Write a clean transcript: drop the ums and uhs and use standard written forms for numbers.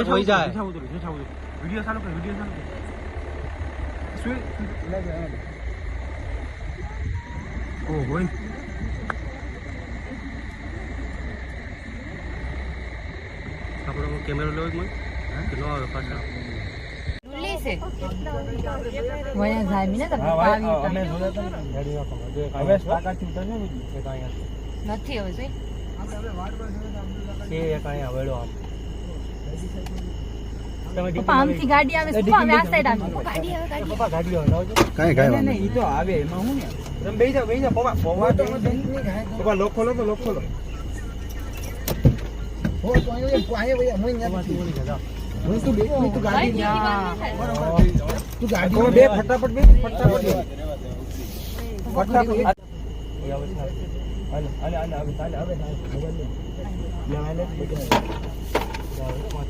હોઈ જાય વિડિયો ચાલુ કર શું ઓ હોય આપણો કેમેરો લેવો જ મને કે નો આવે પાછા વયા જાય મીને તો હા ભાઈ અમે જોયા હતા ને ગાડી રાખો હવે સ્ટાકાથી ઉતરને એક અહીંયા નથી હવે જોઈ છે એક અહીંયા વેળો આમ પપ્પા આમથી ગાડી આવે પપ્પા હવે આ સાઈડ આવે પપ્પા ગાડી આવે લાવજો કાઈ નહીં ઈ તો આવે એમાં હું ને તમે બેહી જાવ પપ્પા તો પપ્પા લોક ખોલો તો લોક ખોલો હો તો આયે ભૈયા મોઈ નથી બોલી જા હું તું બે તું ગાડી તું ગાડી બે ફટાફટ હવે